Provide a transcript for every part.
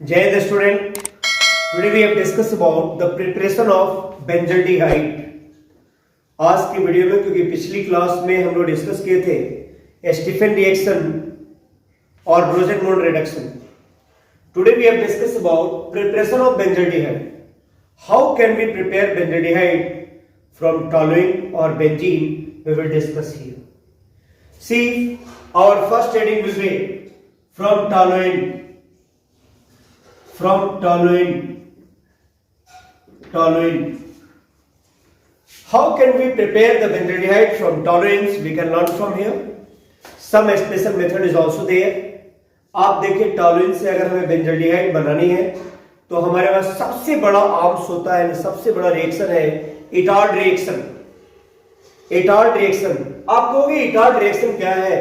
Jai the student. Today we have discussed about the preparation of benzaldehyde. आज की video में, क्योंकि पिछली क्लास में हम लोग डिस्कस किए थे स्टीफन रिएक्शन और रोसेनमोंड reduction. Today we have discussed about preparation of benzaldehyde. How can we prepare benzaldehyde from toluene or benzene? We will discuss here. See, our first heading will be from toluene. From toluene. How can we prepare the benzaldehyde from toluenes? We can learn from here. Some special method is also there. आप देखिए, टॉलुएन से अगर हमें benzaldehyde बनानी है तो हमारे पास सबसे बड़ा आर्म्स होता है, सबसे बड़ा रिएक्शन है इटार्ड रिएक्शन. इटार्ड रिएक्शन, आप कहोगे इटार्ड रिएक्शन क्या है?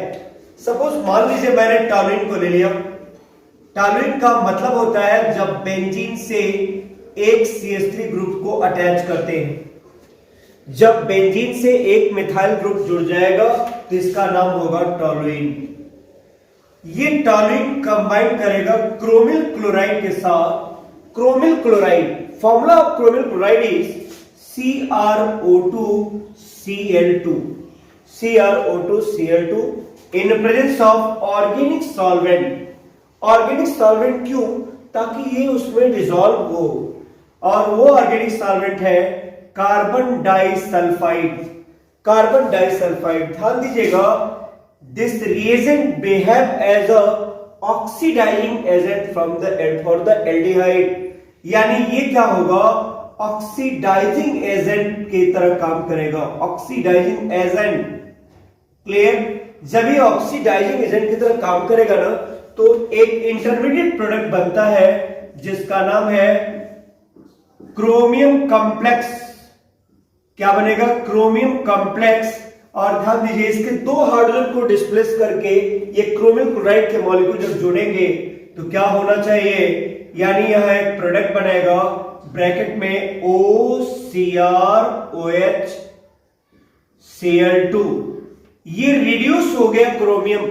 सपोज मान लीजिए मैंने टॉलुएन को ले लिया. टॉलुएन का मतलब होता है जब बेंजीन से एक CH3 ग्रुप को अटैच करते हैं. जब बेंजीन से एक मिथाइल ग्रुप जुड़ जाएगा तो इसका नाम होगा टॉलुएन. ये टॉलुएन कंबाइन करेगा क्रोमिल क्लोराइड के साथ. Chromyl chloride, formula of chromyl chloride is CrO2Cl2. CrO2Cl2 in presence of organic solvent. Organic solvent क्यों? ताकि ये उसमें डिसॉल्व हो, और वो ऑर्गेनिक सॉल्वेंट है कार्बन डाइसल्फाइड. कार्बन डाइसल्फाइड, ध्यान दीजिएगा, this reagent behave as a oxidising agent for the aldehyde. यानी ये क्या होगा? ऑक्सीडाइजिंग एजेंट की तरह काम करेगा. Oxidising agent, clear? जब ये ऑक्सीडाइजिंग एजेंट की तरह काम करेगा ना, तो एक इंटरमीडिएट प्रोडक्ट बनता है जिसका नाम है क्रोमियम कॉम्प्लेक्स. क्या बनेगा? Chromium complex. और ध्यान दीजिए, इसके दो हाइड्रोजन को डिस्प्लेस करके ये क्रोमिल क्लोराइड के मॉलिक्यूल जब जुड़ेंगे तो क्या होना चाहिए? यानी यह एक प्रोडक्ट बनेगा ब्रैकेट में OCrOH Cl2. ये रिड्यूस हो गया क्रोमियम.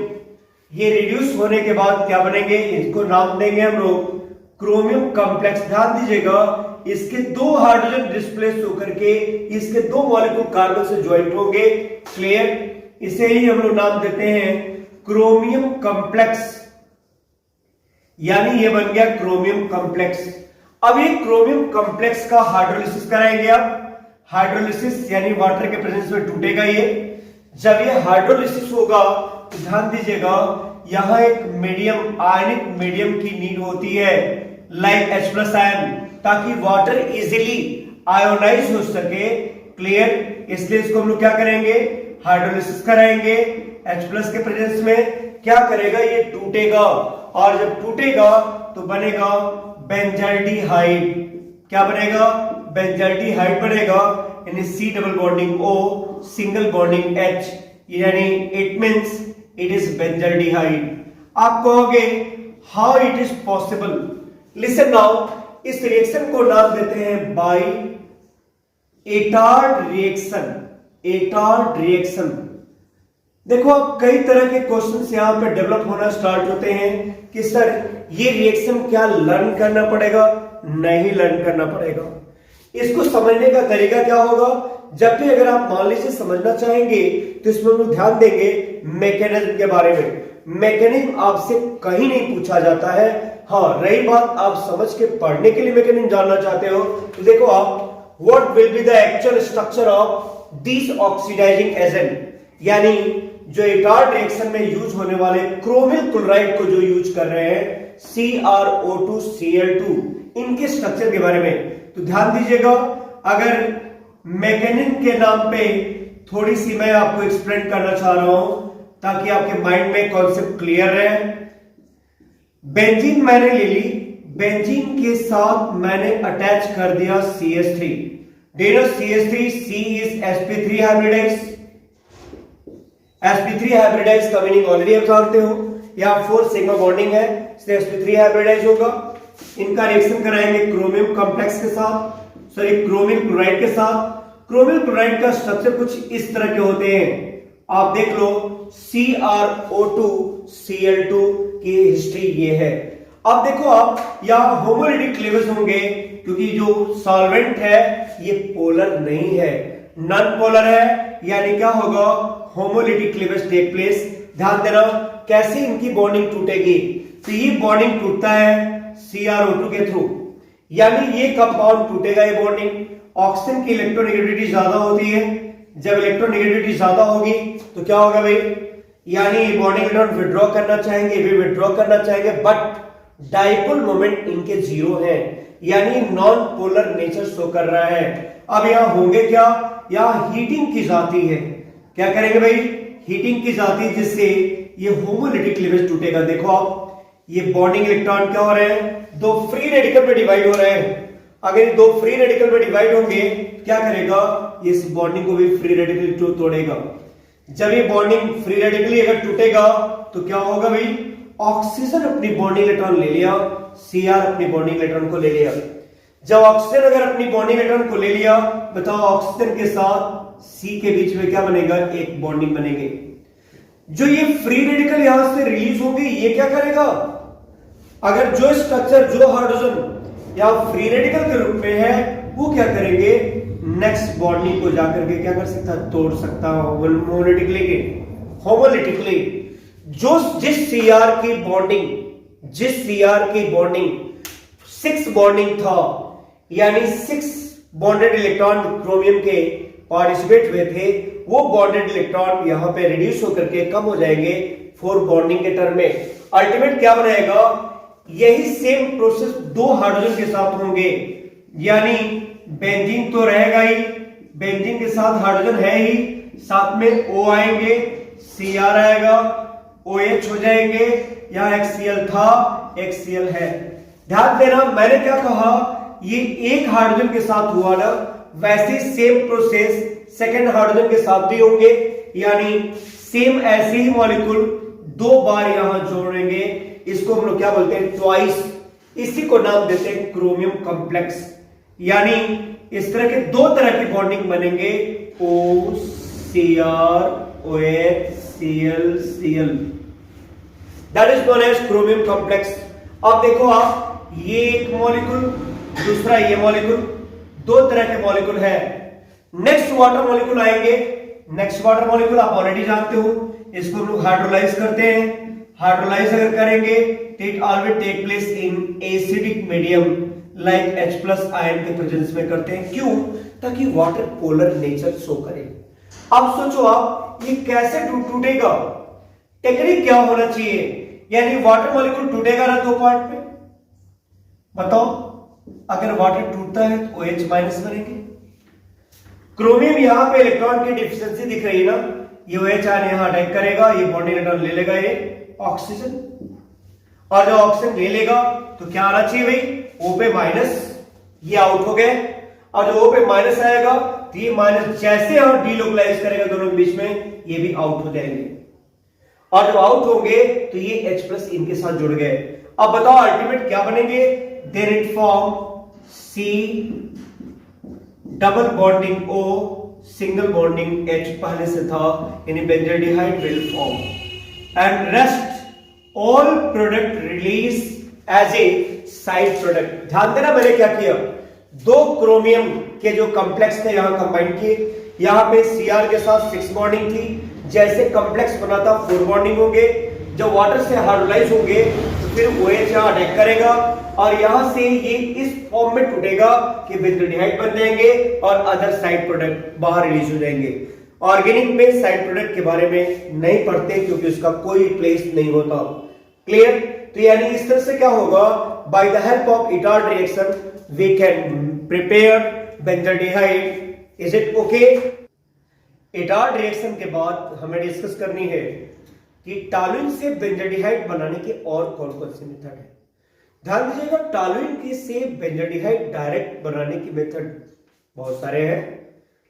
ये रिड्यूस होने के बाद क्या बनेंगे? इसको नाम देंगे हम लोग क्रोमियम कॉम्प्लेक्स. ध्यान दीजिएगा, इसके दो हाइड्रोजन डिस्प्लेस होकर के इसके दो मॉलिक्यूल कार्बन से ज्वाइंट होंगे. क्लियर? इसे ही हम लोग नाम देते हैं क्रोमियम कॉम्प्लेक्स. यानी ये बन गया क्रोमियम कॉम्प्लेक्स. अब ये क्रोमियम कॉम्प्लेक्स का हाइड्रोलिसिस कराएंगे आप. हाइड्रोलिसिस यानी वाटर के प्रेजेंस में टूटेगा ये. जब ये हाइड्रोलिसिस होगा तो ध्यान दीजिएगा, यहां एक मीडियम, आयनिक मीडियम की नीड होती है, लाइक H+ आयन, ताकि वाटर इजीली आयोनाइज हो सके. क्लियर? इसलिए इसको हम लोग क्या करेंगे? हाइड्रोलिसिस कराएंगे. H+ के प्रेजेंस में क्या करेगा? ये टूटेगा, और जब टूटेगा तो बनेगा बेंजाल्डिहाइड. क्या बनेगा? बेंजाल्डिहाइड बनेगा. यानी C double bonding O, single bonding H, यानी it means it is benzaldehyde. आप कहोगे how it is possible? Listen now, इस रिएक्शन को नाम देते हैं by Etard reaction. Etard reaction. देखो, अब कई तरह के क्वेश्चंस यहां पे डेवलप होना स्टार्ट होते हैं कि सर ये रिएक्शन क्या लर्न करना पड़ेगा? नहीं लर्न करना पड़ेगा. इसको समझने का तरीका क्या होगा? जब भी अगर आप मान लीजिए समझना चाहेंगे तो इसमें हम लोग ध्यान देंगे मैकेनिज्म के बारे में. मैकेनिज्म आपसे कहीं नहीं पूछा जाता है. हाँ, रही बात आप समझ के पढ़ने के लिए मैकेनिज्म जानना चाहते हो तो देखो आप, what will be the actual structure of this oxidising agent. यानी जो इटार्ड रिएक्शन में यूज होने वाले क्रोमिल क्लोराइड को जो यूज कर रहे हैं CrO2Cl2, इनके स्ट्रक्चर के बारे में तो ध्यान दीजिएगा. अगर मैकेनिज्म के नाम पे थोड़ी सी मैं आपको एक्सप्लेन करना चाह रहा हूं ताकि आपके माइंड में कॉन्सेप्ट क्लियर रहे. बेंजीन मैंने ले ली. बेंजीन के साथ मैंने अटैच कर दिया CH3. Do you know CH3? C is sp3 hybridise. sp3 hybridise का मीनिंग ऑलरेडी आप जानते हो. यहां 4 सिग्मा बॉन्डिंग है, इसलिए sp3 हाइब्रिडाइज होगा. इनका रिएक्शन कराएंगे क्रोमियम कॉम्प्लेक्स के साथ, सॉरी क्रोमिल क्लोराइड के साथ. क्रोमिल क्लोराइड का स्ट्रक्चर कुछ इस तरह के होते हैं. आप देख लो, CrO2Cl2 की हिस्ट्री ये है. अब देखो आप यहाँ होमोलिटिक क्लीवेज होंगे क्योंकि जो सॉल्वेंट है ये पोलर नहीं है, नॉन पोलर है, यानी क्या होगा, होमोलिटिक क्लीवेज टेक प्लेस। ध्यान देना कैसे इनकी बॉन्डिंग टूटेगी, तो ये बॉन्डिंग टूटता है CrO2 के थ्रू, यानी ये कंपाउंड टूटेगा, ये बॉन्डिंग। ऑक्सीजन की इलेक्ट्रोनेगेटिविटी ज्यादा होती है, जब इलेक्ट्रोनेगेटिविटी ज्यादा होगी तो क्या होगा भाई, यानी बॉन्डिंग इलेक्ट्रॉन विड्रॉ करना चाहेंगे, भी विड्रॉ करना चाहेंगे, बट डाइपोल मोमेंट इनके जीरो है, यानी नॉन पोलर नेचर शो कर रहा है। अब यहां होंगे क्या, यहां हीटिंग की जाती है, क्या करेंगे भाई, हीटिंग की जाती है, जिससे ये होमोलिटिक क्लीवेज टूटेगा। देखो आप ये बॉन्डिंग इलेक्ट्रॉन क्या हो रहे हैं, दो फ्री रेडिकल में डिवाइड हो रहे हैं। अगर ये दो फ्री रेडिकल में डिवाइड होंगे क्या करेगा, ये इस बॉन्डिंग को भी फ्री रेडिकल तोड़ेगा। जब ये बॉन्डिंग फ्री रेडिकली अगर टूटेगा तो क्या होगा भाई, ऑक्सीजन अपनी बॉन्डिंग इलेक्ट्रॉन ले लिया, Cr अपनी बॉन्डिंग इलेक्ट्रॉन को ले लिया। जब ऑक्सीजन अगर अपनी बॉन्डिंग इलेक्ट्रॉन को ले लिया, बताओ ऑक्सीजन के साथ C के बीच में क्या बनेगा, एक बॉन्डिंग बनेगी। जो ये फ्री रेडिकल यहां से रिलीज होंगे, ये क्या करेगा, अगर जो स्ट्रक्चर, जो हाइड्रोजन या फ्री रेडिकल के रूप में है, वो क्या करेंगे, नेक्स्ट बॉन्डिंग को जाकर के क्या कर सकता है, तोड़ सकता है होमोलिटिकली। जो जिस Cr की बॉन्डिंग 6 बॉन्डिंग था, यानी 6 बॉन्डेड इलेक्ट्रॉन क्रोमियम के पार्टिसिपेट हुए थे, वो बॉन्डेड इलेक्ट्रॉन यहां पे रिड्यूस होकर के कम हो जाएंगे 4 बॉन्डिंग के टर्म में। अल्टीमेट क्या बनाएगा, यही सेम प्रोसेस 2 हाइड्रोजन के साथ होंगे, यानी बेंजीन तो रहेगा ही, बेंजीन के साथ हाइड्रोजन है ही, साथ में O आएंगे, Cr आएगा, OH हो जाएंगे, यहां HCl था, HCl है। ध्यान देना मैंने क्या कहा, ये एक हाइड्रोजन के साथ हुआ ना, वैसे सेम प्रोसेस सेकेंड हाइड्रोजन के साथ भी होंगे, यानी सेम ऐसे ही मॉलिक्यूल 2 बार यहां जोड़ेंगे। इसको हम लोग क्या बोलते हैं, ट्वाइस। इसी को नाम देते हैं क्रोमियम कॉम्प्लेक्स, यानी इस तरह के 2 तरह की बॉन्डिंग बनेंगे, OCr OH Cl that is known as chromium complex. अब देखो आप, ये एक मॉलिक्यूल, दूसरा ये मॉलिक्यूल, 2 तरह के मॉलिक्यूल है। नेक्स्ट वाटर मॉलिक्यूल आएंगे। नेक्स्ट वाटर मॉलिक्यूल आप ऑलरेडी जानते हो, इसको हम लोग हाइड्रोलाइज करते हैं। हाइड्रोलाइज अगर करेंगे तो it always take place in acidic medium like H+ ion के प्रेजेंस में करते हैं। क्यों, ताकि वाटर पोलर नेचर शो करे। अब सोचो आप, ये कैसे टूटेगा, टेक्निक क्या होना चाहिए, यानी वाटर मॉलिक्यूल टूटेगा ना 2 पार्ट में, बताओ। अगर वाटर टूटता है तो OH- बनेंगे। क्रोमियम यहां पे इलेक्ट्रॉन की डिफिशियंसी दिख रही है ना, ये OH आयन यहां अटैक करेगा, ये बॉन्डिंग इलेक्ट्रॉन ले लेगा ये ऑक्सीजन, और जो ऑक्सीजन ले लेगा तो क्या आना चाहिए भाई, O पे माइनस, ये आउट हो गए। और जो O पे माइनस आएगा तो ये माइनस जैसे हम डीलोकलाइज करेगा दोनों के बीच में, ये भी आउट हो जाएंगे। और जब आउट होंगे तो ये H+ इनके साथ जुड़ गए। अब बताओ अल्टीमेट क्या बनेंगे, then it form C double bonding O single bonding H पहले से था, यानी benzaldehyde will form and rest all product release as a side product. ध्यान देना मैंने क्या किया, 2 क्रोमियम के जो कॉम्प्लेक्स थे यहां कंबाइन किए, यहां पे Cr के साथ 6 बॉन्डिंग थी, जैसे कॉम्प्लेक्स बना था 4 बॉन्डिंग होंगे। जब वाटर से हाइड्रोलाइज होंगे तो फिर OH यहां अटैक करेगा और यहां से ये इस फॉर्म में टूटेगा कि बेंजोल्डिहाइड बन जाएंगे और अदर साइड प्रोडक्ट बाहर रिलीज हो जाएंगे। ऑर्गेनिक में साइड प्रोडक्ट के बारे में नहीं पढ़ते क्योंकि उसका कोई प्लेस नहीं होता। क्लियर, तो यानी इस तरह से क्या होगा, by the help of Etard reaction we can prepare benzaldehyde. Is it okay? Etard reaction के बाद हमें डिस्कस करनी है कि टॉलुइन से बेंजोल्डिहाइड बनाने के और कौन कौन से मेथड है। ध्यान दीजिएगा, टॉलुइन के से बेंजोल्डिहाइड डायरेक्ट बनाने की मेथड बहुत सारे हैं,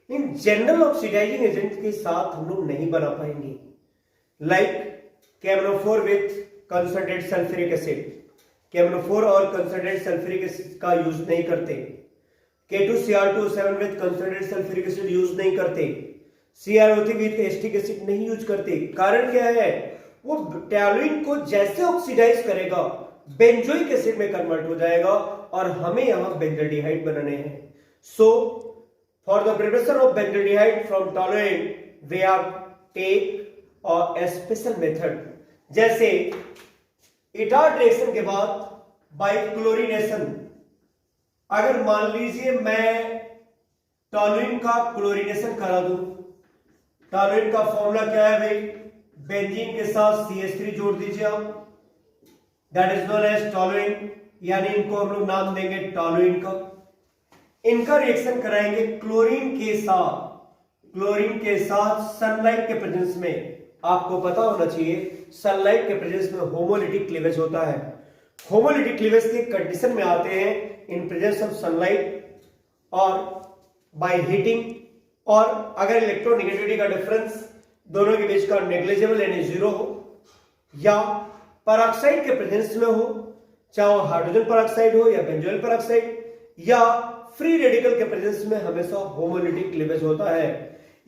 लेकिन जनरल ऑक्सीडाइजिंग एजेंट के साथ हम लोग नहीं बना पाएंगे। Like KMnO4 with concentrated sulphuric acid, KMnO4 और कंसंट्रेटेड सल्फ्यूरिक एसिड का यूज नहीं करते। K2Cr2O7 with concentrated sulphuric acid use नहीं करते। CrO3 विथ एसिटिक एसिड नहीं यूज करते। कारण क्या है, वो टॉलुइन को जैसे ऑक्सीडाइज करेगा बेंजोइक एसिड में कन्वर्ट हो जाएगा और हमें यहां बेंजल्डिहाइड बनाने हैं। So for the preparation of benzaldehyde from toluene we have take a special method, जैसे इटार रिएक्शन के बाद बाय क्लोरीनेशन, अगर मान लीजिए मैं टॉलुइन का क्लोरीनेशन करा दूं, टॉलुइन का फॉर्मूला क्या है भाई, बेंजीन के साथ CH3 जोड़ दीजिए आप, that is known as toluene, यानी इनको हम लोग नाम देंगे टॉलुइन का। इनका रिएक्शन कराएंगे क्लोरीन के साथ सनलाइट के प्रेजेंस में। आपको पता होना चाहिए सनलाइट के प्रेजेंस में होमोलिटिक क्लीवेज होता है। होमोलिटिक क्लीवेज के कंडीशन में आते हैं इन प्रेजेंस ऑफ सनलाइट और बाय हीटिंग, और अगर इलेक्ट्रोनेगेटिविटी का डिफरेंस दोनों के बीच का नेग्लिजिबल यानी जीरो हो, या पेरोक्साइड के प्रेजेंस में हो, चाहे वो हाइड्रोजन पेरोक्साइड हो या बेंजोइल पेरोक्साइड, या फ्री रेडिकल के प्रेजेंस में हमेशा होमोलिटिक क्लीवेज होता है।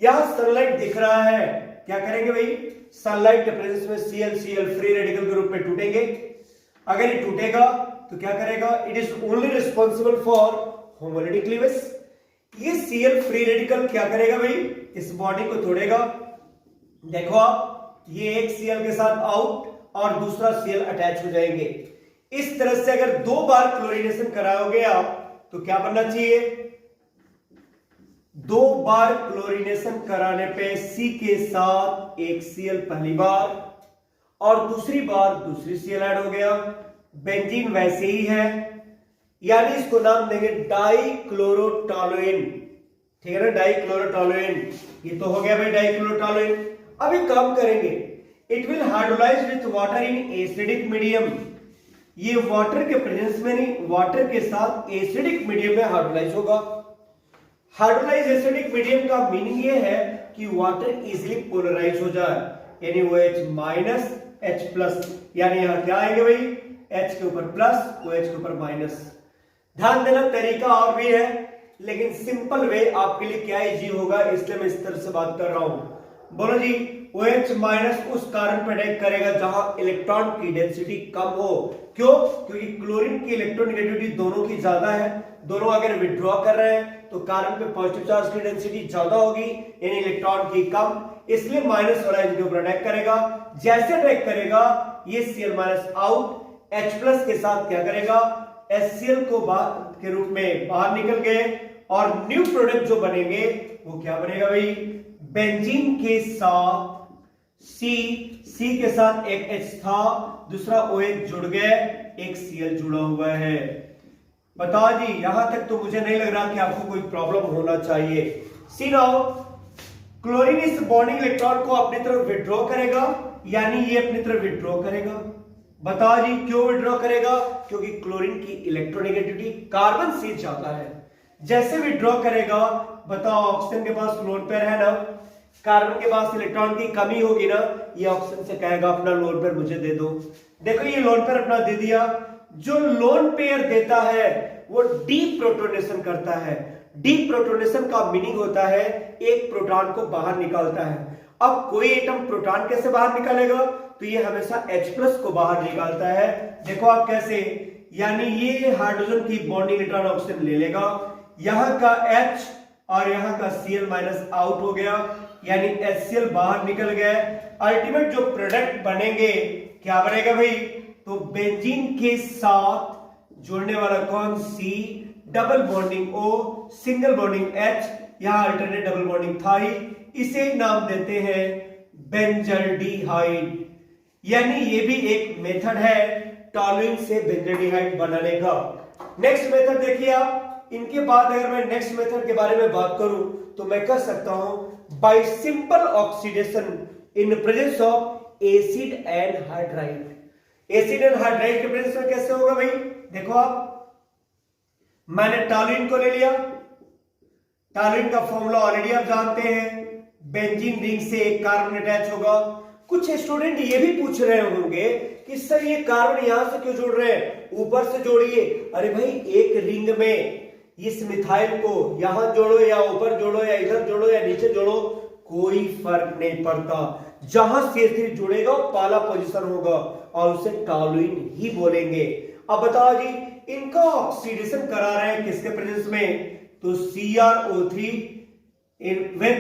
यहां सनलाइट दिख रहा है, क्या करेंगे भाई, सनलाइट के प्रेजेंस में Cl फ्री रेडिकल के रूप में टूटेंगे। अगर ये टूटेगा तो क्या करेगा, it is only responsible for homolytic cleavage. ये Cl फ्री रेडिकल क्या करेगा भाई, इस बॉडी को तोड़ेगा। देखो आप, ये एक Cl के साथ आउट और दूसरा Cl अटैच हो जाएंगे। इस तरह से अगर 2 बार क्लोरीनेशन कराओगे आप तो क्या बनना चाहिए, 2 बार क्लोरीनेशन कराने पे C के साथ एक Cl पहली बार और दूसरी बार दूसरी Cl ऐड हो गया। बेंजीन वैसे ही है, यानी इसको नाम देंगे डाइक्लोरोटॉलुइन, ठीक है ना, डाइक्लोरोटॉलुइन। ये तो हो गया भाई डाइक्लोरोटॉलुइन। अब एक काम करेंगे, it will hydrolyse with water in acidic medium. ये वाटर के प्रेजेंस में नहीं, वाटर के साथ एसिडिक मीडियम में हाइड्रोलाइज होगा। हाइड्रोलाइज एसिडिक मीडियम का मीनिंग ये है कि वाटर इजीली पोलराइज हो जाए, यानी OH माइनस H प्लस, यानी यहां क्या आएंगे भाई, H के ऊपर प्लस, OH के ऊपर माइनस। ध्यान देना तरीका और भी है, लेकिन सिंपल वे आपके लिए क्या इजी होगा, इसलिए मैं इस तरह से बात कर रहा हूं। बोलो जी, OH माइनस उस कार्बन पर अटैक करेगा जहां इलेक्ट्रॉन की डेंसिटी कम हो। क्यों? क्योंकि क्लोरीन की इलेक्ट्रोनेगेटिविटी दोनों की ज्यादा है। दोनों अगर विड्रॉ कर रहे हैं तो कार्बन पे पॉजिटिव चार्ज की डेंसिटी ज्यादा होगी, यानी इलेक्ट्रॉन की कम, इसलिए माइनस वाला इनके ऊपर अटैक करेगा। जैसे अटैक करेगा ये Cl minus out, H plus के साथ क्या करेगा, HCl को के रूप में बाहर निकल गए और न्यू प्रोडक्ट जो बनेंगे वो क्या बनेगा भाई, बेंजीन के साथ C के साथ एक H था, दूसरा OH जुड़ गए, एक Cl जुड़ा हुआ है। बताओ जी, यहां तक तो मुझे नहीं लग रहा कि आपको कोई प्रॉब्लम होना चाहिए। सी नाउ, क्लोरीन इस बॉन्डिंग इलेक्ट्रॉन को अपनी तरफ विड्रॉ करेगा, यानी ये अपनी तरफ विड्रॉ करेगा। बताओ जी क्यों विड्रॉ करेगा, क्योंकि क्लोरीन की इलेक्ट्रोनेगेटिविटी कार्बन से ज्यादा है। जैसे विड्रॉ करेगा, बताओ ऑक्सीजन के पास लोन पेयर है ना, कार्बन के पास इलेक्ट्रॉन की कमी होगी ना, ये ऑक्सीजन से कहेगा अपना लोन पेयर मुझे दे दो। देखो ये लोन पेयर अपना दे दिया। जो लोन पेयर देता है वो डीप्रोटोनेशन करता है। डीप्रोटोनेशन का मीनिंग होता है एक प्रोटॉन को बाहर निकालता है। अब कोई एटम प्रोटॉन कैसे बाहर निकालेगा, तो ये हमेशा H प्लस को बाहर निकालता है। देखो आप कैसे, यानी ये हाइड्रोजन की बॉन्डिंग इलेक्ट्रॉन ऑक्सीजन ले लेगा, यहां का H और यहां का Cl माइनस आउट हो गया, यानी HCl बाहर निकल गया। अल्टीमेट जो प्रोडक्ट बनेंगे क्या बनेगा भाई, तो बेंजीन के साथ जुड़ने वाला कौन, C, double bonding O, single bonding H, यहां अल्टरनेट डबल बॉन्डिंग था ही, इसे नाम देते हैं बेंजल्डिहाइड। यानी ये भी एक मेथड है टॉलुइन से बेंजल्डिहाइड बनाने का। नेक्स्ट मेथड देखिए आप, इनके बाद अगर मैं नेक्स्ट मेथड के बारे में बात करूं तो मैं कह सकता हूं bye simple oxidation in presence of acid and hydride. Acid and hydride के प्रेजेंस में कैसे होगा भाई, देखो आप, मैंने टॉलुइन को ले लिया, टॉलुइन का फॉर्मूला ऑलरेडी आप जानते हैं, बेंजीन रिंग से एक कार्बन अटैच होगा। कुछ स्टूडेंट ये भी पूछ रहे होंगे कि सर ये कार्बन यहां से क्यों जोड़ रहे हैं, ऊपर से जोड़िए। अरे भाई एक रिंग में इस मिथाइल को यहां जोड़ो या ऊपर जोड़ो या इधर जोड़ो या नीचे जोड़ो, कोई फर्क नहीं पड़ता। जहां CH3 जुड़ेगा वो पहला पोजीशन होगा और उसे टॉलुइन ही बोलेंगे। अब बताओ जी, इनका ऑक्सीडेशन करा रहे हैं किसके प्रेजेंस में, तो CrO3 with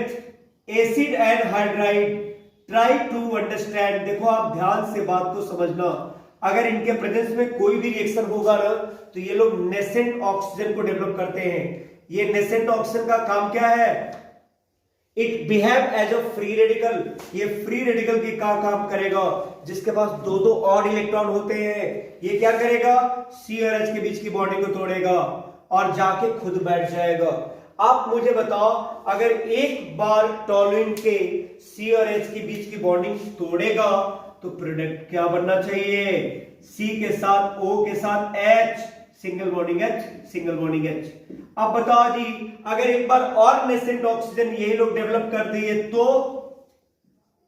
acid and hydride. Try to understand, देखो आप ध्यान से बात को समझना, अगर इनके प्रेजेंस में कोई भी रिएक्शन होगा ना तो ये लोग नेसेंट ऑक्सीजन को डेवलप करते हैं। ये नेसेंट ऑक्सीजन का काम क्या है, it behave as a free radical. ये फ्री रेडिकल की का काम करेगा, जिसके पास दो दो और इलेक्ट्रॉन होते हैं, ये क्या करेगा, C और H के बीच की बॉन्डिंग को तोड़ेगा और जाके खुद बैठ जाएगा। आप मुझे बताओ, अगर एक बार टॉलुइन के C और H के बीच की बॉन्डिंग तोड़ेगा तो प्रोडक्ट क्या बनना चाहिए, C के साथ O के साथ H, single bonding H, single bonding H। अब बताओ जी, अगर एक बार और नेसेंट ऑक्सीजन यही लोग डेवलप कर दिए तो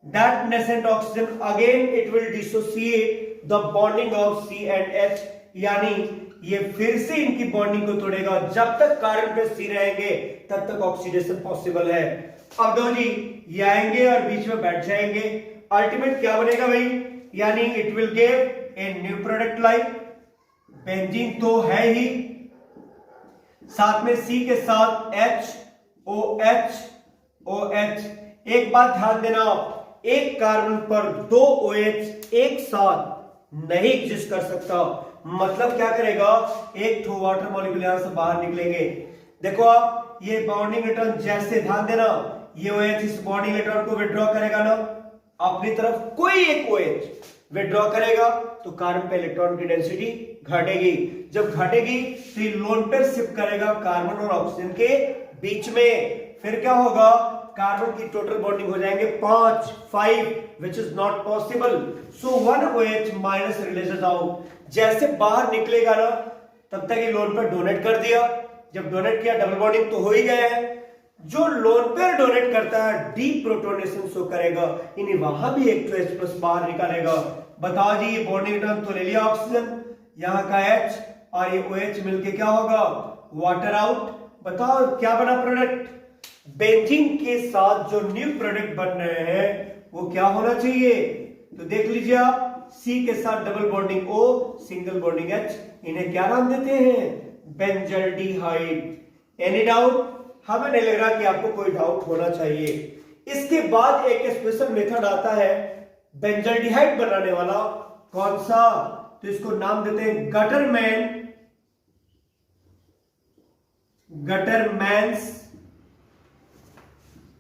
that nascent oxygen again it will dissociate the bonding of C and H, यानी ये फिर से इनकी बॉन्डिंग को तोड़ेगा। जब तक कार्बन पे C रहेंगे तब तक ऑक्सीडेशन पॉसिबल है। अब दो जी, ये आएंगे और बीच में बैठ जाएंगे, अल्टीमेट क्या बनेगा भाई, यानी it will give a new product like benzene तो है ही, साथ में C के साथ HOH OH। एक बात ध्यान देना, एक कार्बन पर दो OH एक साथ नहीं एग्जिस्ट कर सकता। मतलब क्या करेगा, एक ठो वाटर मॉलिक्यूल यहां से बाहर निकलेंगे। देखो आप, ये बॉन्डिंग इलेक्ट्रॉन जैसे, ध्यान देना, ये OH इस बॉन्डिंग इलेक्ट्रॉन को विड्रॉ करेगा ना अपनी तरफ, कोई एक OH विड्रॉ करेगा तो कार्बन पे इलेक्ट्रॉन की डेंसिटी घटेगी। जब घटेगी तो ये लोन पेयर शिफ्ट करेगा कार्बन और ऑक्सीजन के बीच में, फिर क्या होगा, कार्बन की टोटल बॉन्डिंग हो जाएंगे 5 which is not possible. So 1 OH minus releases out. जैसे बाहर निकलेगा ना तब तक ये लोन पेयर डोनेट कर दिया, जब डोनेट किया डबल बॉन्डिंग तो हो ही गया है। जो लोन पेयर डोनेट करता है डी प्रोटोनेशन शो करेगा, यानी वहां भी एक तो H+ बाहर निकालेगा। बताओ जी, ये बॉन्डिंग टर्म तो ले लिया ऑक्सीजन, यहाँ का H और ये OH मिलके क्या होगा, वाटर आउट। बताओ क्या बना प्रोडक्ट, बेंजीन के साथ जो न्यू प्रोडक्ट बन रहे हैं वो क्या होना चाहिए, तो देख लीजिए आप, C के साथ double bonding O, single bonding H, इन्हें क्या नाम देते हैं, बेंजल्डिहाइड। एनी डाउट, हमें नहीं लग रहा कि आपको कोई डाउट होना चाहिए। इसके बाद एक स्पेशल मेथड आता है बेंजल्डिहाइड बनाने वाला, कौन सा, तो इसको नाम देते हैं Gattermann's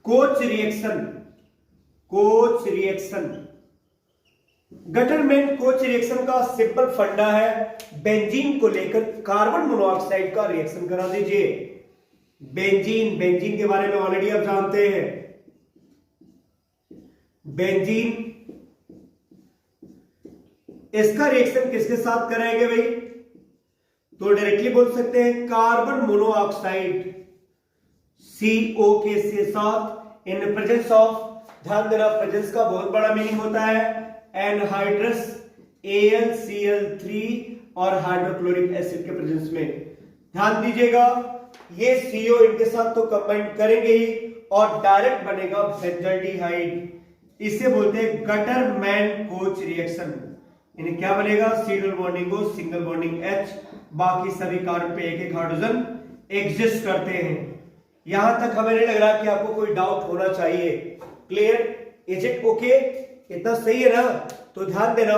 Koch reaction. Gattermann Koch reaction का सिंपल फंडा है, बेंजीन को लेकर कार्बन मोनोऑक्साइड का रिएक्शन करा दीजिए। बेंजीन के बारे में ऑलरेडी आप जानते हैं। बेंजीन, इसका रिएक्शन किसके साथ कराएंगे भाई, तो डायरेक्टली बोल सकते हैं कार्बन मोनोऑक्साइड CO के साथ इन प्रेजेंस ऑफ, ध्यान देना प्रेजेंस का बहुत बड़ा मीनिंग होता है, एनहाइड्रस AlCl3 और हाइड्रोक्लोरिक एसिड के प्रेजेंस में। ध्यान दीजिएगा, ये CO इनके साथ तो कंबाइन करेंगे ही और डायरेक्ट बनेगा बेंजल्डिहाइड। इसे बोलते हैं गटरमैन कोच रिएक्शन। इन्हें क्या बनेगा, single bonding O, single bonding H, बाकी सभी कार्बन पे एक एक हाइड्रोजन एग्जिस्ट करते हैं। यहां तक हमें नहीं लग रहा कि आपको कोई डाउट होना चाहिए। क्लियर, इज इट ओके, इतना सही है ना। तो ध्यान देना,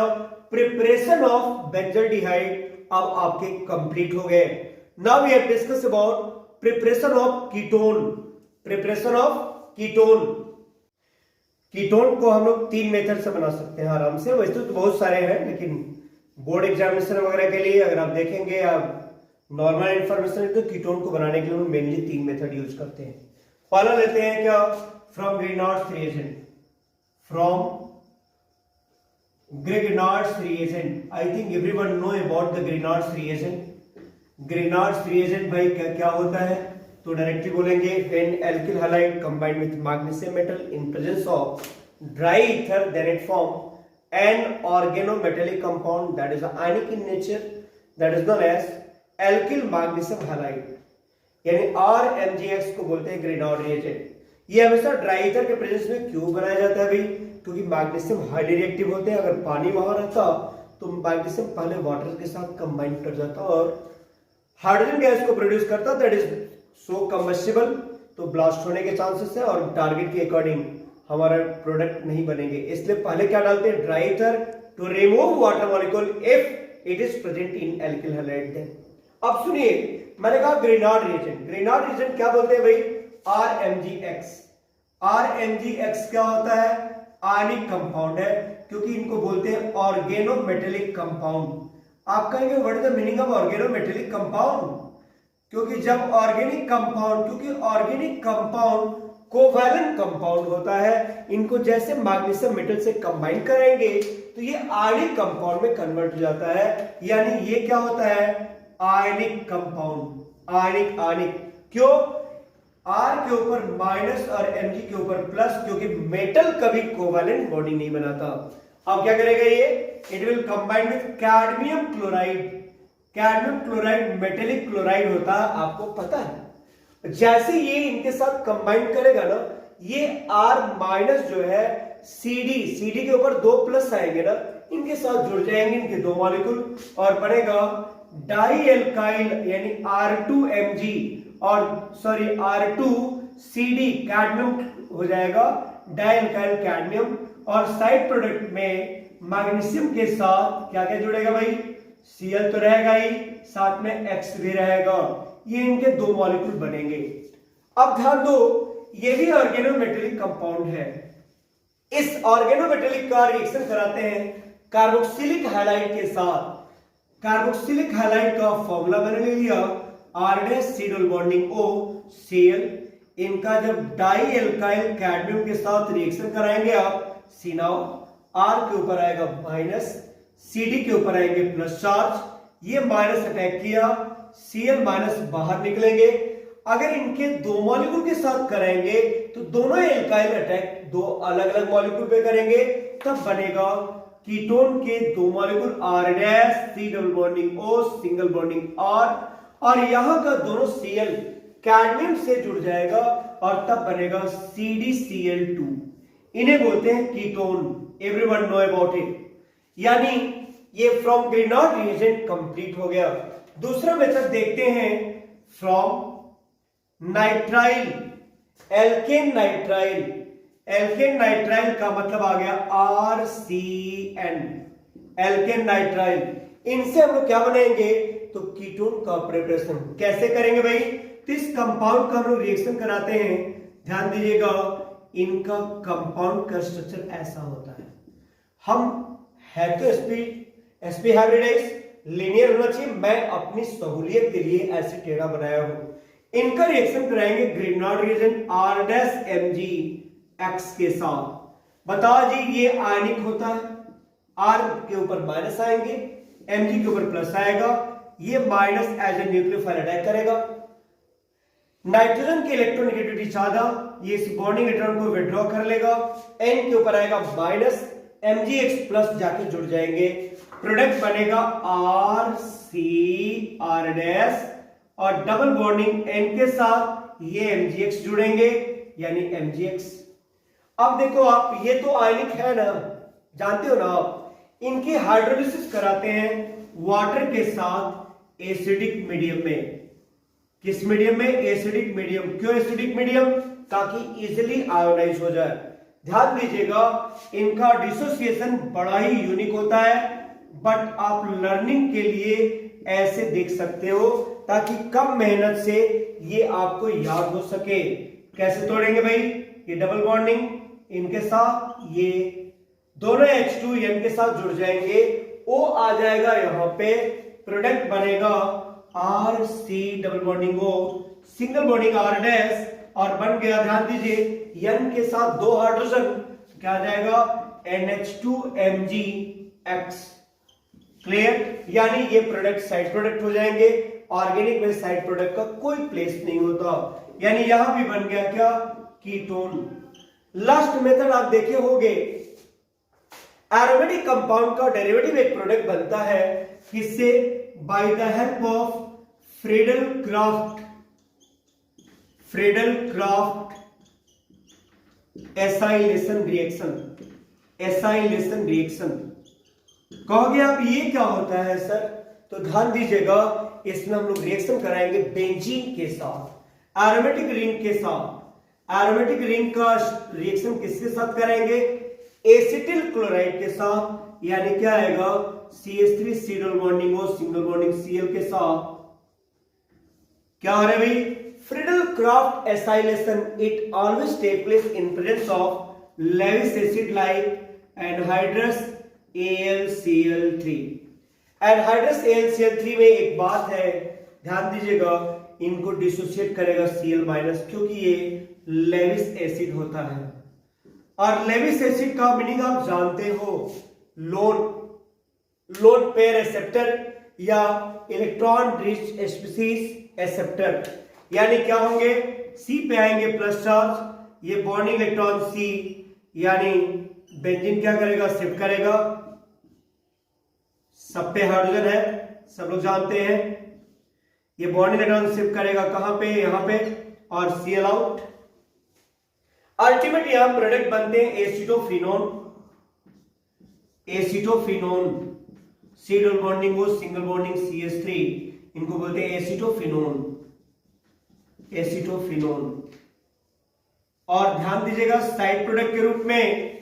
प्रिपरेशन ऑफ बेंजल्डिहाइड अब आपके कंप्लीट हो गए। Now we have discuss about preparation of ketone को हम लोग 3 मेथड से बना सकते हैं आराम से, वैसे तो बहुत सारे हैं, लेकिन बोर्ड एग्जामिनेशन वगैरह के लिए अगर आप देखेंगे, आप नॉर्मल इंफॉर्मेशन तो कीटोन को बनाने के लिए हम मेनली 3 मेथड यूज करते हैं। पहला लेते हैं क्या, from greenhouse reagent. I think everyone know about the greenhouse reagent भाई क्या होता है, तो डायरेक्टली बोलेंगे when alkyl halide combined with magnesium metal in presence of dry ether, then it form an organometallic compound that is ionic in nature, that is known as alkyl magnesium halide, यानी RMgX को बोलते हैं greenhouse reagent. ये हमेशा dry ether के presence में क्यों बनाया जाता है भाई, क्योंकि मैग्नीशियम हाईली रिएक्टिव होते हैं। अगर पानी वहां रहता तो मैग्नीशियम पहले वाटर के साथ कंबाइन कर जाता और हाइड्रोजन गैस को प्रोड्यूस करता, दैट इज सो कंबस्टिबल, तो ब्लास्ट होने के चांसेस है और टारगेट के अकॉर्डिंग हमारा प्रोडक्ट नहीं बनेंगे। इसलिए पहले क्या डालते हैं, dry ether to remove water molecule if it is present in alkyl halide. Then अब सुनिए, मैंने कहा ग्रेनार्ड रिएजेंट, ग्रेनार्ड रिएजेंट क्या बोलते हैं भाई, RMgX। RMgX क्या होता है, आयनिक कंपाउंड है, क्योंकि इनको बोलते हैं ऑर्गेनोमेटेलिक कंपाउंड। आप कहेंगे what is the meaning of organometallic compound, क्योंकि जब ऑर्गेनिक कंपाउंड, क्योंकि ऑर्गेनिक कंपाउंड कोवैलेंट कंपाउंड होता है, इनको जैसे मैग्नीशियम मेटल से कंबाइन करेंगे तो ये आयनिक कंपाउंड में कन्वर्ट हो जाता है। यानी ये क्या होता है, आयनिक कंपाउंड। आयनिक, आयनिक क्यों, R के ऊपर माइनस और Mg के ऊपर प्लस, क्योंकि मेटल कभी कोवैलेंट बॉन्डिंग नहीं बनाता। अब क्या करेगा ये, it will combine with cadmium chloride. Cadmium chloride metallic chloride होता है, आपको पता है। जैसे ये इनके साथ कंबाइन करेगा ना, ये R माइनस जो है CD के ऊपर 2 प्लस आएंगे ना, इनके साथ जुड़ जाएंगे इनके 2 मॉलिक्यूल और बनेगा डाई एल्काइल, यानी R2Mg और सॉरी R2CD, कैडमियम हो जाएगा डाई एल्काइल कैडमियम, और साइड प्रोडक्ट में मैग्नीशियम के साथ क्या क्या जुड़ेगा भाई, Cl तो रहेगा ही, साथ में X भी रहेगा। ये इनके 2 मॉलिक्यूल बनेंगे। अब ध्यान दो, ये भी ऑर्गेनोमेटेलिक कंपाउंड है। इस ऑर्गेनोमेटेलिक का रिएक्शन कराते हैं कार्बोक्सिलिक हैलाइड के साथ। कार्बोक्सिलिक हैलाइड का फॉर्मूला मैंने लिया, R' double bonding O Cl। इनका जब डाई एल्काइल कैडमियम के साथ रिएक्शन कराएंगे आप, C नाउ R के ऊपर आएगा माइनस, CD के ऊपर आएंगे प्लस चार्ज, ये माइनस अटैक किया, Cl माइनस बाहर निकलेंगे। अगर इनके 2 मॉलिक्यूल के साथ करेंगे तो दोनों एल्काइल अटैक 2 अलग अलग मॉलिक्यूल पे करेंगे, तब बनेगा कीटोन के 2 molecule R' double bonding O single bonding R, और यहां का दोनों Cl कैडमियम से जुड़ जाएगा और तब बनेगा CdCl2। इन्हें बोलते हैं ketone, everyone know about it. यानी ये फ्रॉम ग्रेनार्ड रिएजेंट कंप्लीट हो गया। दूसरा मेथड देखते हैं, from nitrile, alkane nitrile. Alkane nitrile का मतलब आ गया RCN, एल्केन नाइट्राइल। इनसे हम लोग क्या बनाएंगे, तो कीटोन का प्रिपरेशन कैसे करेंगे भाई, तो इस कंपाउंड का हम लोग रिएक्शन कराते हैं। ध्यान दीजिएगा, इनका कंपाउंड का स्ट्रक्चर ऐसा होता है। हम है तो sp हाइब्रिडाइज लीनियर होना चाहिए, मैं अपनी सहूलियत के लिए ऐसे टेढ़ा बनाया हूं। इनका रिएक्शन कराएंगे ग्रेनार्ड रिएजेंट R'(Mg)X के साथ। बताओ जी, ये आयनिक होता है, R के ऊपर माइनस आएंगे, Mg के ऊपर प्लस आएगा, ये minus as a nucleophile attack करेगा। नाइट्रोजन की इलेक्ट्रोनेगेटिविटी ज्यादा, ये इस बॉन्डिंग इलेक्ट्रॉन को विड्रॉ कर लेगा, N के ऊपर आएगा माइनस, MgX प्लस जाके जुड़ जाएंगे, प्रोडक्ट बनेगा RCR' और डबल बॉन्डिंग N के साथ ये MgX जुड़ेंगे, यानी MgX। अब देखो आप, ये तो आयनिक है ना, जानते हो ना आप, इनकी हाइड्रोलिसिस कराते हैं वाटर के साथ एसिडिक मीडियम में। किस मीडियम में, एसिडिक मीडियम। क्यों एसिडिक मीडियम, ताकि इजिली आयोनाइज हो जाए। ध्यान दीजिएगा, इनका डिसोसिएशन बड़ा ही यूनिक होता है, बट आप लर्निंग के लिए ऐसे देख सकते हो ताकि कम मेहनत से ये आपको याद हो सके। कैसे तोड़ेंगे भाई, ये डबल बॉन्डिंग इनके साथ, ये दोनों H2N के साथ जुड़ जाएंगे, O आ जाएगा यहां पे, प्रोडक्ट बनेगा RC double bonding O single bonding R' और बन गया, ध्यान दीजिए, N के साथ 2 हाइड्रोजन, क्या आ जाएगा NH2MgX। क्लियर, यानी ये प्रोडक्ट साइड प्रोडक्ट हो जाएंगे। ऑर्गेनिक में साइड प्रोडक्ट का कोई प्लेस नहीं होता, यानी यहां भी बन गया क्या, कीटोन। लास्ट मेथड आप देखे होंगे, एरोमेटिक कंपाउंड का डेरिवेटिव एक प्रोडक्ट बनता है, किससे, bye the help of Friedel Craft acylation reaction. Acylation reaction. कहोगे आप ये क्या होता है सर? तो ध्यान दीजिएगा, इसमें हम लोग रिएक्शन कराएंगे बेंजीन के साथ, एरोमेटिक रिंग के साथ। एरोमेटिक रिंग का रिएक्शन किसके साथ करेंगे? एसिटिल क्लोराइड के साथ, यानी क्या आएगा? CH3 C double bonding O single bonding Cl के साथ। क्या हो रहा है भाई? Friedel Craft acylation it always take place in presence of Lewis acid like anhydrous AlCl3। Anhydrous AlCl3 में एक बात है, ध्यान दीजिएगा, इनको डिसोसिएट करेगा Cl माइनस, क्योंकि ये लेविस एसिड होता है। और लेविस एसिड का मीनिंग आप जानते हो, लोन पेयर एक्सेप्टर या इलेक्ट्रॉन रिच स्पीसीज एक्सेप्टर। यानी क्या होंगे? C पे आएंगे प्लस चार्ज, ये बॉन्डिंग इलेक्ट्रॉन C, यानी बेंजीन क्या करेगा? शिफ्ट करेगा। सब पे हाइड्रोजन है, सब लोग जानते हैं। ये बॉन्डिंग इलेक्ट्रॉन शिफ्ट करेगा कहां पे? यहां पे, और Cl आउट। अल्टीमेट यहां प्रोडक्ट बनते हैं acetophenone. C double bonding O single bonding CH3, इनको बोलते हैं एसिटोफिनोन। और ध्यान दीजिएगा, साइड प्रोडक्ट के रूप में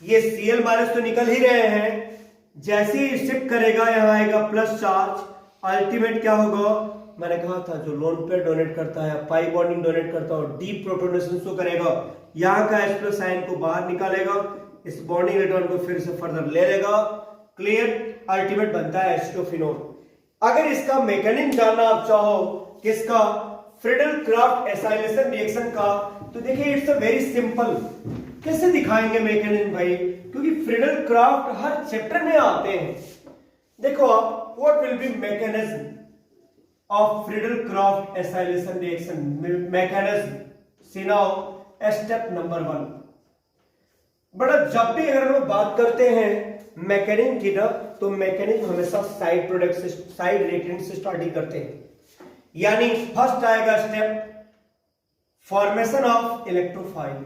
ये Cl माइनस तो निकल ही रहे हैं, जैसे ही शिफ्ट करेगा यहां आएगा प्लस चार्ज। अल्टीमेट क्या होगा? मैंने कहा था जो लोन पेयर डोनेट करता है, पाई बॉन्डिंग डोनेट करता है, डीप प्रोटोनेशन शो करेगा, यहां का H प्लस आयन को बाहर निकालेगा, इस बॉन्डिंग इलेक्ट्रॉन को फिर से फर्दर ले लेगा। क्लियर? अल्टीमेट बनता है एसिटोफिनोन। अगर इसका मैकेनिज्म जानना आप चाहो, किसका? फ्रीडल क्राफ्ट एसाइलेशन रिएक्शन का, तो देखिए इट्स अ वेरी सिंपल। कैसे दिखाएंगे मैकेनिज्म भाई? क्योंकि फ्रीडल क्राफ्ट हर चैप्टर में आते हैं। देखो आप, what will be mechanism of Friedel Craft acylation reaction? Mechanism, see now step number 1। बड़ा जब भी अगर हम बात करते हैं मैकेनिज्म की ना, तो मैकेनिज्म हमेशा साइड प्रोडक्ट से, साइड रिएक्टेंट से स्टार्ट ही करते हैं। यानी फर्स्ट आएगा स्टेप फॉर्मेशन ऑफ इलेक्ट्रोफाइल।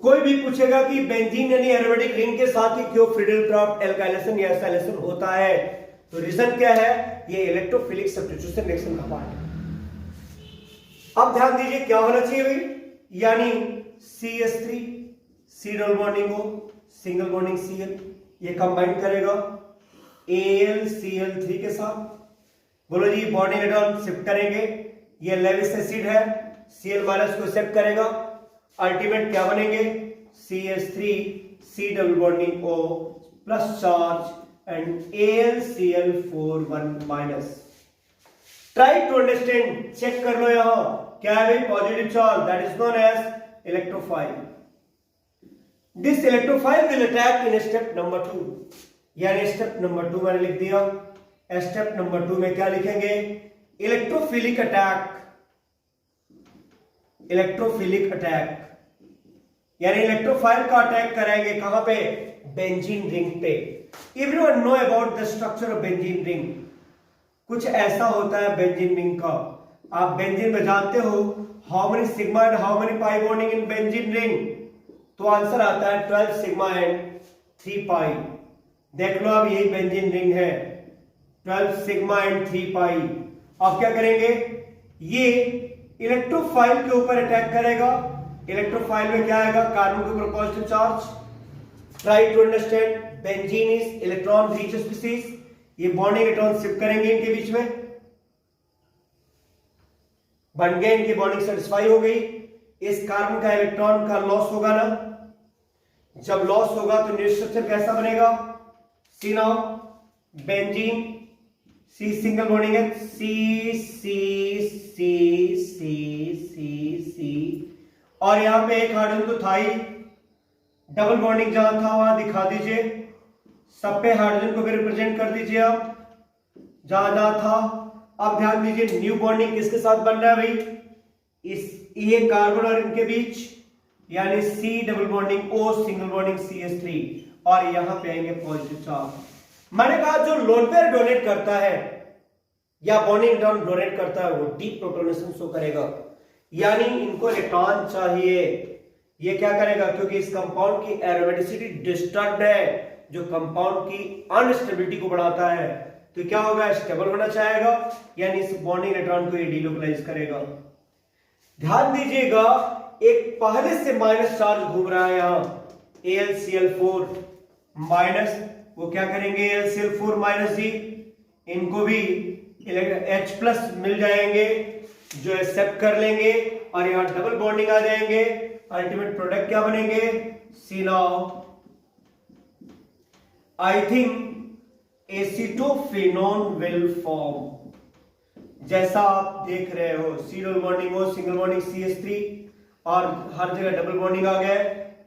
कोई भी पूछेगा कि बेंजीन यानी एरोमेटिक रिंग के साथ ही क्यों फ्रीडल क्राफ्ट एल्काइलेशन या एसाइलेशन होता है, तो रीजन क्या है? ये इलेक्ट्रोफिलिक सब्स्टिट्यूशन रिएक्शन का पार्ट है। अब ध्यान दीजिए क्या होना चाहिए भाई? यानी CH3 C double bonding O single bonding Cl, ये कंबाइन करेगा AlCl3 के साथ। बोलो जी, बॉन्डिंग इलेक्ट्रॉन शिफ्ट करेंगे, ये लेविस एसिड है, Cl माइनस को शिफ्ट करेगा। अल्टीमेट क्या बनेंगे? CH3 C double bonding O plus charge and AlCl4 1 minus. Try to understand, check कर लो यहां क्या है भाई? Positive charge, that is known as electrophile. This electrophile will attack in step number 2, यानी स्टेप नंबर 2 मैंने लिख दिया। स्टेप नंबर 2 में क्या लिखेंगे? Electrophilic attack. यानी इलेक्ट्रोफाइल का अटैक कराएंगे कहां पे? बेंजीन रिंग पे। Everyone know about the structure of benzene ring. कुछ ऐसा होता है बेंजीन रिंग का, आप बेंजीन में जानते हो how many sigma and how many pi bonding in benzene ring, तो आंसर आता है 12 सिग्मा एंड 3 पाई। देख लो अब यही बेंजीन रिंग है, 12 सिग्मा एंड 3 पाई। अब क्या करेंगे? ये इलेक्ट्रोफाइल के ऊपर अटैक करेगा। इलेक्ट्रोफाइल में क्या आएगा? कार्बन के ऊपर positive charge. Try to understand, benzene is electron rich species. ये बॉन्डिंग इलेक्ट्रॉन शिफ्ट करेंगे इनके बीच में, बन गए, इनकी बॉन्डिंग सेटिस्फाई हो गई। इस कार्बन का इलेक्ट्रॉन का लॉस होगा ना, जब लॉस होगा तो न्यू स्ट्रक्चर कैसा बनेगा? See now, benzene, C single bonding है, सी सी सी सी सी सी, और यहां पे एक हाइड्रोजन तो था ही, डबल बॉन्डिंग जहां था वहां दिखा दीजिए, सब पे हाइड्रोजन को भी रिप्रेजेंट कर दीजिए आप जहां जहां था। अब ध्यान दीजिए न्यू बॉन्डिंग किसके साथ बन रहा है भाई? ये कार्बन और इनके बीच, यानी C double bonding O single bonding CH3, और यहां पे आएंगे पॉजिटिव चार्ज। मैंने कहा जो लोन पेयर डोनेट करता है या बॉन्डिंग इलेक्ट्रॉन डोनेट करता है वो डीप प्रोटोनेशन शो करेगा, यानी इनको इलेक्ट्रॉन चाहिए। ये क्या करेगा, क्योंकि इस कंपाउंड की एरोमेटिसिटी डिस्टर्ब्ड है, जो कंपाउंड की अनस्टेबिलिटी को बढ़ाता है, तो क्या होगा, स्टेबल होना चाहेगा, यानी इस बॉन्डिंग इलेक्ट्रॉन को ये डिलोकलाइज करेगा। ध्यान दीजिएगा, एक पहले से माइनस चार्ज घूम रहा है यहां, AlCl4 माइनस, वो क्या करेंगे, AlCl4 माइनस जी, इनको भी H+ मिल जाएंगे जो एक्सेप्ट कर लेंगे, और यहां डबल बॉन्डिंग आ जाएंगे, अल्टीमेट प्रोडक्ट क्या बनेंगे, C। I think acetophenone will form. जैसा आप देख रहे हो, सी डबल बॉन्डिंग हो, सिंगल बॉन्डिंग CH3, और हर जगह डबल बॉन्डिंग आ गया,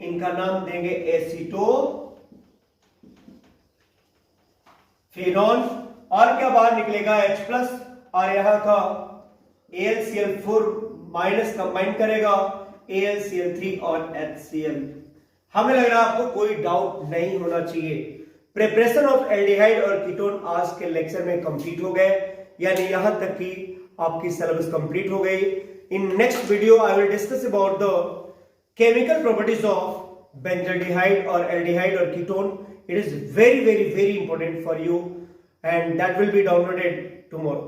इनका नाम देंगे एसिटोफेनॉन, और क्या बाहर निकलेगा, H+, और यहां का AlCl4 माइनस कंबाइन करेगा AlCl3 और HCl। हमें लग रहा है आपको कोई डाउट नहीं होना चाहिए। प्रिपरेशन ऑफ एल्डिहाइड और कीटोन आज के लेक्चर में कंप्लीट हो गए, यानी यहां तक कि आपकी सिलेबस कंप्लीट हो गई। In next video I will discuss about the chemical properties of benzaldehyde और एल्डिहाइड और ketone. It is very very very important for you, and that will be downloaded tomorrow.